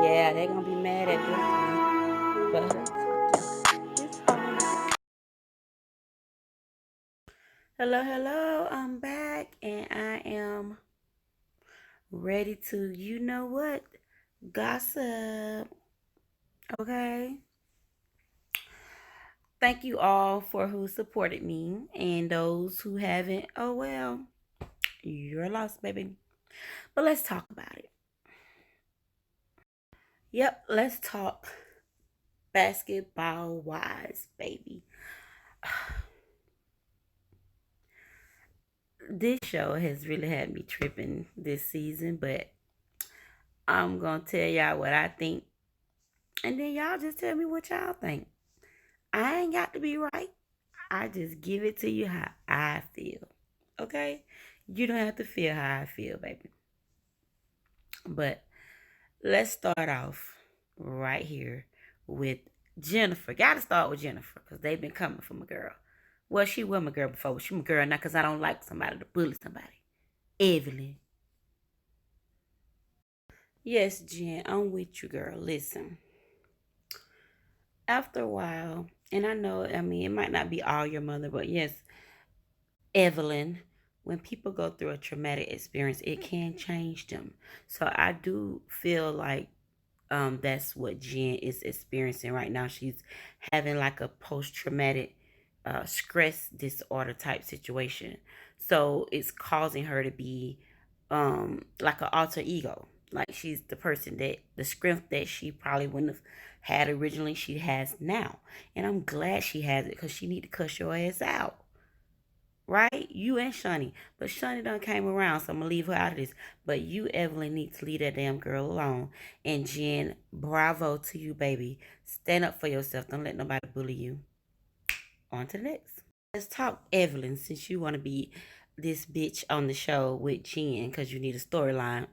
Yeah, they're gonna be mad at this one. But it's fine. Hello, hello. I'm back and I am ready to, you know what? Gossip. Okay. Thank you all for who supported me and those who haven't. Oh well, you're lost, baby. But let's talk about it. Yep, let's talk basketball wise, baby. This show has really had me tripping this season, but I'm gonna tell y'all what I think, and then y'all just tell me what y'all think. I ain't got to be right. I just give it to you how I feel. Okay? You don't have to feel how I feel, baby. But let's start off right here with Jennifer. Gotta start with Jennifer because they've been coming for my girl. Well, she was my girl before, but she my girl now because I don't like somebody to bully somebody. Evelyn. Yes, Jen, I'm with you, girl. Listen, after a while, and I know, I mean, it might not be all your mother, but yes, Evelyn, when people go through a traumatic experience, it can change them. So I do feel like that's what Jen is experiencing right now. She's having like a post traumatic stress disorder type situation. So it's causing her to be like an alter ego. Like she's the person that the strength that she probably wouldn't have had originally, she has now. And I'm glad she has it because she need to cuss your ass out. Right? You and Shani. But Shani done came around, so I'm gonna leave her out of this. But you, Evelyn, need to leave that damn girl alone. And Jen, bravo to you, baby. Stand up for yourself. Don't let nobody bully you. On to the next. Let's talk Evelyn, since you want to be this bitch on the show with Jen because you need a storyline.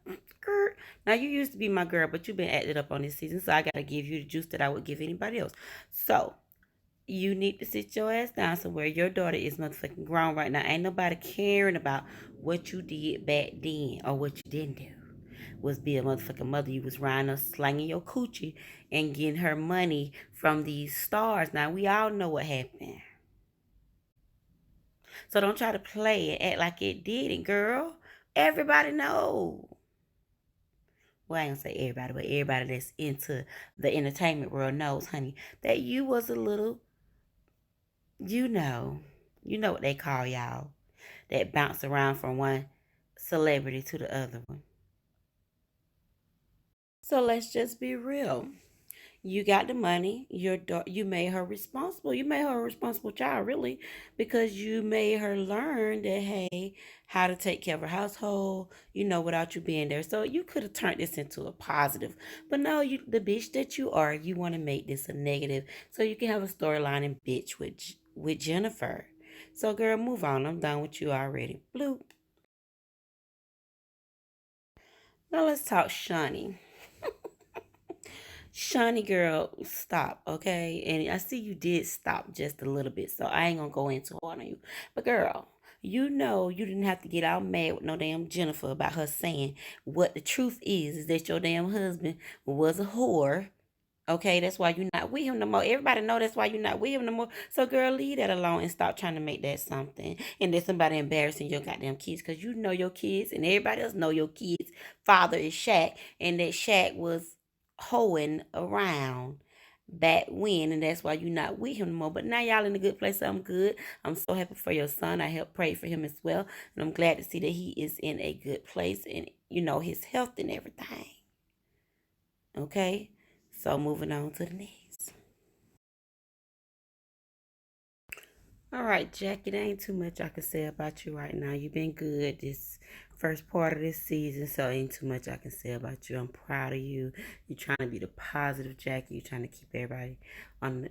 Now you used to be my girl, but you've been acting up on this season, so I gotta give you the juice that I would give anybody else. So you need to sit your ass down somewhere. Your daughter is motherfucking grown right now. Ain't nobody caring about what you did back then or what you didn't do. Was be a motherfucking mother. You was riding her, slanging your coochie and getting her money from these stars. Now we all know what happened. So don't try to play and act like it didn't, girl. Everybody know. Well, I ain't gonna say everybody, but everybody that's into the entertainment world knows, honey, that you was a little, you know, you know what they call y'all that bounce around from one celebrity to the other one. So let's just be real. You got the money. You made her responsible. You made her a responsible child, really, because you made her learn that hey, how to take care of her household. You know, without you being there. So you could have turned this into a positive, but no, you the bitch that you are. You want to make this a negative, so you can have a storyline and bitch with Jennifer. So girl, move on. I'm done with you already. Blue. Now let's talk Shawnee. Shawnee girl, stop, okay? And I see you did stop just a little bit, so I ain't gonna go into hard on you. But girl, you know you didn't have to get all mad with no damn Jennifer about her saying what the truth is that your damn husband was a whore. Okay, that's why you're not with him no more. Everybody know that's why you're not with him no more. So girl, leave that alone and stop trying to make that something. And then somebody embarrassing your goddamn kids because you know your kids and everybody else know your kids. Father is Shaq, and that Shaq was hoeing around back when, and that's why you're not with him no more. But now y'all in a good place. So I'm good. I'm so happy for your son. I help pray for him as well, and I'm glad to see that he is in a good place and you know his health and everything. Okay, so moving on to the next. All right, Jackie, there ain't too much I can say about you right now. You've been good this first part of this season, so ain't too much I can say about you. I'm proud of you. You're trying to be the positive Jackie. You're trying to keep everybody on,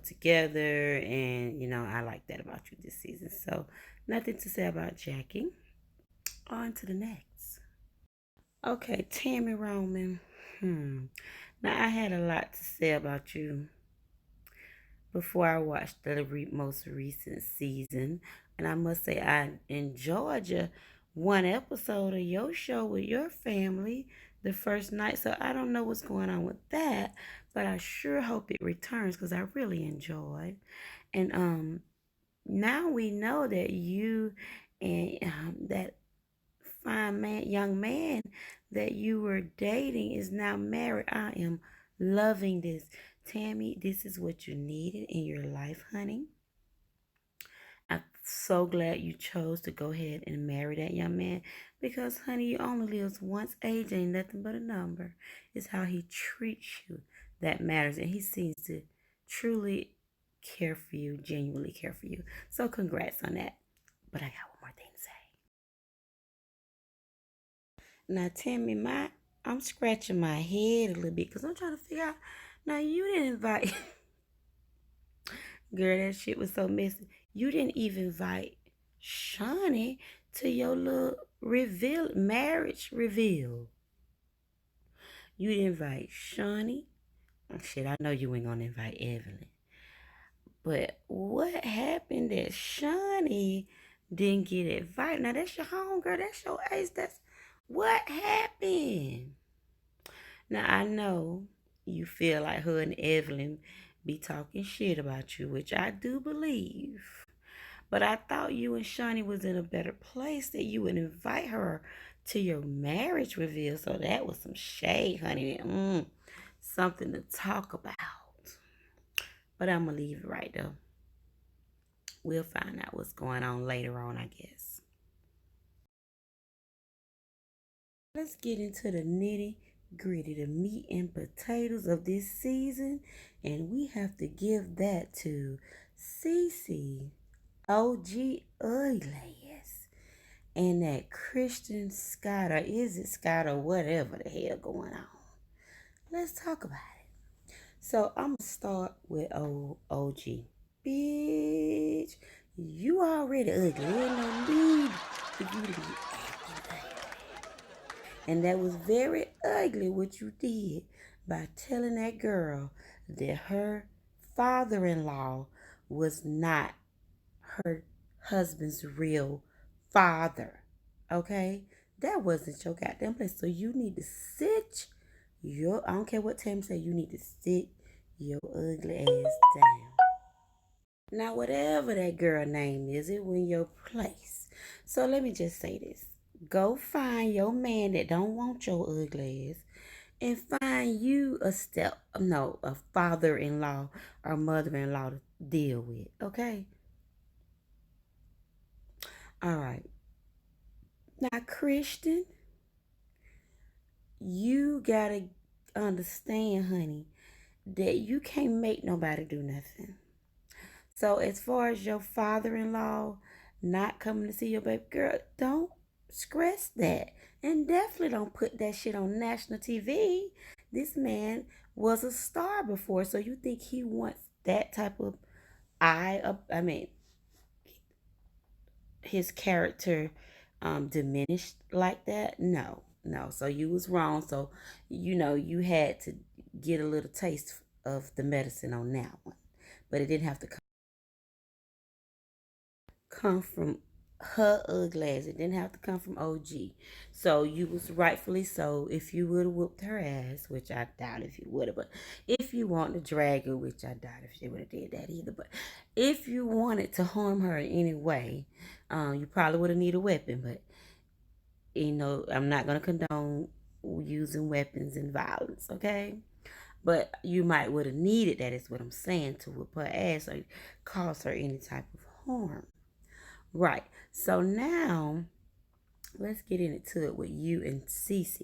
together, and I like that about you this season. So nothing to say about Jackie. On to the next. Okay, Tammy Roman. Now I had a lot to say about you before I watched the most recent season. And I must say, I enjoyed you one episode of your show with your family the first night. So I don't know what's going on with that, but I sure hope it returns because I really enjoyed. And now we know that you and that fine man, young man that you were dating is now married. I am loving this. Tammy, this is what you needed in your life, honey. I'm so glad you chose to go ahead and marry that young man because, honey, you only lives once. Age ain't nothing but a number. It's how he treats you that matters, and he seems to truly care for you, genuinely care for you. So, congrats on that. But I got one more thing to say. Now, Tammy, I'm scratching my head a little bit because I'm trying to figure out. Now, you didn't invite. Girl, that shit was so messy. You didn't even invite Shawnee to your little reveal, marriage reveal. You didn't invite Shawnee. Oh, shit, I know you ain't gonna invite Evelyn. But what happened that Shawnee didn't get invited? Now that's your home girl. That's your ace. That's what happened. Now I know you feel like her and Evelyn be talking shit about you, which I do believe. But I thought you and Shawnee was in a better place that you would invite her to your marriage reveal. So that was some shade, honey. Something to talk about. But I'm going to leave it right there. We'll find out what's going on later on, I guess. Let's get into the nitty gritty, the meat and potatoes of this season. And we have to give that to Cece OG Uglass and that Christian Scott, or is it Scott, or whatever the hell going on. Let's talk about it. So I'm gonna start with OG. Bitch, you already ugly. Ain't no need for you to be acting ugly. And that was very ugly what you did by telling that girl that her father-in-law was not her husband's real father. Okay? That wasn't your goddamn place. So you need to sit I don't care what Tam say, you need to sit your ugly ass down. Now, whatever that girl name is, it was in your place. So let me just say this. Go find your man that don't want your ugly ass and find you a father-in-law or mother-in-law to deal with. Okay? All right. Now, Christian, you gotta understand, honey, that you can't make nobody do nothing. So, as far as your father in law not coming to see your baby girl, don't stress that. And definitely don't put that shit on national TV. This man was a star before, so you think he wants that type of I mean, his character diminished like that? No, no. So you was wrong. So you had to get a little taste of the medicine on that one, but it didn't have to come from her ugly ass. It didn't have to come from OG. So you was rightfully so. If you would have whooped her ass, which I doubt if you would have, but if you want to drag her, which I doubt if she would have did that either, but if you wanted to harm her in any way, you probably would have needed a weapon. But I'm not gonna condone using weapons and violence, okay? But you might would have needed that, is what I'm saying, to whoop her ass or cause her any type of harm. Right. So now let's get into it with you and Cece.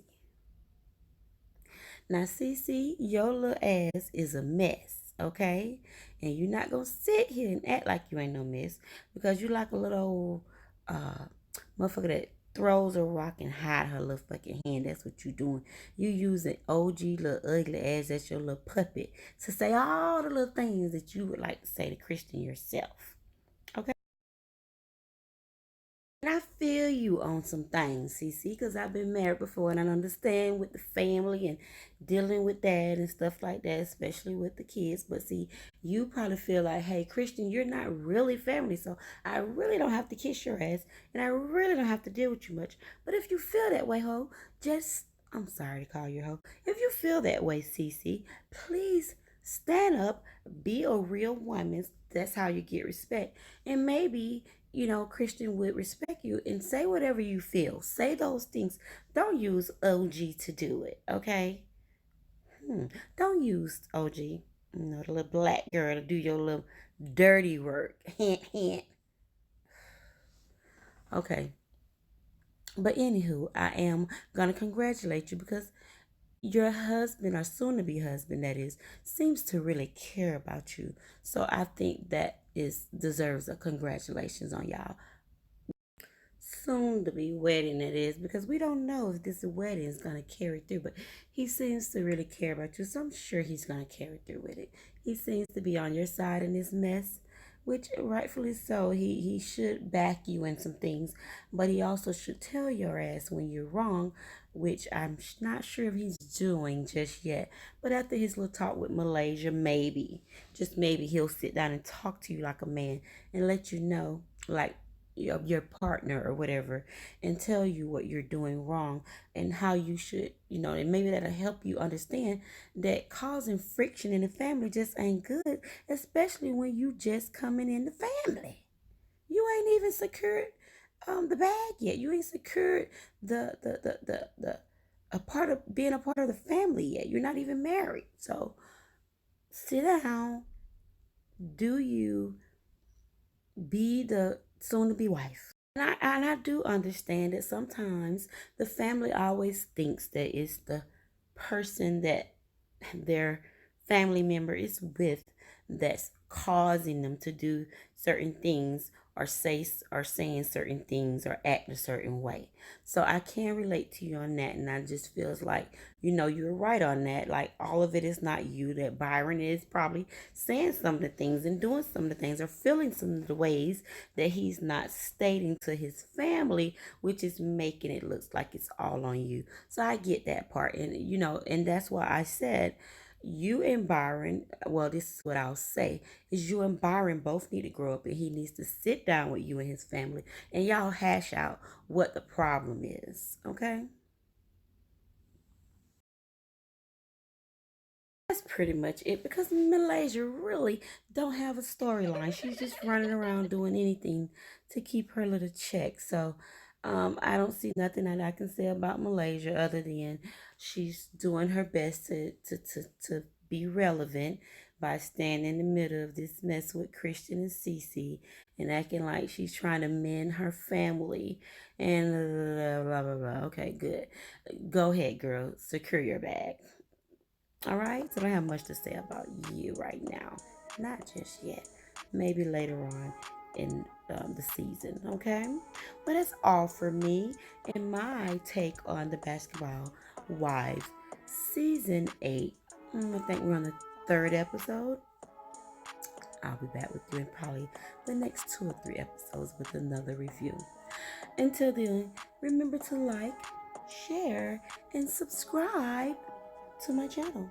Now, Cece, your little ass is a mess, okay? And you're not gonna sit here and act like you ain't no mess because you like a little motherfucker that throws a rock and hide her little fucking hand. That's what you doing. You using OG little ugly ass as your little puppet to say all the little things that you would like to say to Christian yourself. Okay? And I feel you on some things, CC, because I've been married before and I understand with the family and dealing with that and stuff like that, especially with the kids. But see, you probably feel like, hey, Christian, you're not really family, so I really don't have to kiss your ass and I really don't have to deal with you much. But if you feel that way, ho, just, I'm sorry to call you ho. If you feel that way, CC, please stand up, be a real woman. That's how you get respect. And maybe Christian would respect you and say whatever you feel. Say those things. Don't use OG to do it, okay? Don't use OG, the little black girl to do your little dirty work. Hint, hint. Okay. But anywho, I am gonna congratulate you because your husband or soon to be husband that is seems to really care about you. So I think that is deserves a congratulations on y'all soon to be wedding it is because we don't know if this wedding is going to carry through, but he seems to really care about you, so I'm sure he's going to carry through with it. He seems to be on your side in this mess, which rightfully so. He should back you in some things, but he also should tell your ass when you're wrong, which I'm not sure if he's doing just yet. But after his little talk with Malaysia, maybe, just maybe, he'll sit down and talk to you like a man and let you know, like, your partner or whatever, and tell you what you're doing wrong and how you should, and maybe that'll help you understand that causing friction in the family just ain't good, especially when you just coming in the family. You ain't even secured the bag yet. You ain't secured the a part of being a part of the family yet. You're not even married. So sit down, do you be the soon to be wife. And I do understand that sometimes the family always thinks that it's the person that their family member is with that's causing them to do certain things or say or saying certain things or act a certain way. So I can relate to you on that, and I just feels like you're right on that. Like all of it is not you. That Byron is probably saying some of the things and doing some of the things or feeling some of the ways that he's not stating to his family, which is making it look like it's all on you. So I get that part, and and that's why I said you and Byron, well, this is what I'll say, is you and Byron both need to grow up and he needs to sit down with you and his family and y'all hash out what the problem is, okay? That's pretty much it because Malaysia really don't have a storyline. She's just running around doing anything to keep her little check. So I don't see nothing that I can say about Malaysia other than she's doing her best to be relevant by standing in the middle of this mess with Christian and Cece and acting like she's trying to mend her family and blah, blah, blah, blah. Okay, good. Go ahead, girl. Secure your bag. All right, so I don't have much to say about you right now. Not just yet. Maybe later on in the season, okay? But that's all for me and my take on the Basketball Wives season 8. I think we're on the third episode. I'll be back with you in probably the next 2 or 3 episodes with another review. Until then, remember to like, share, and subscribe to my channel.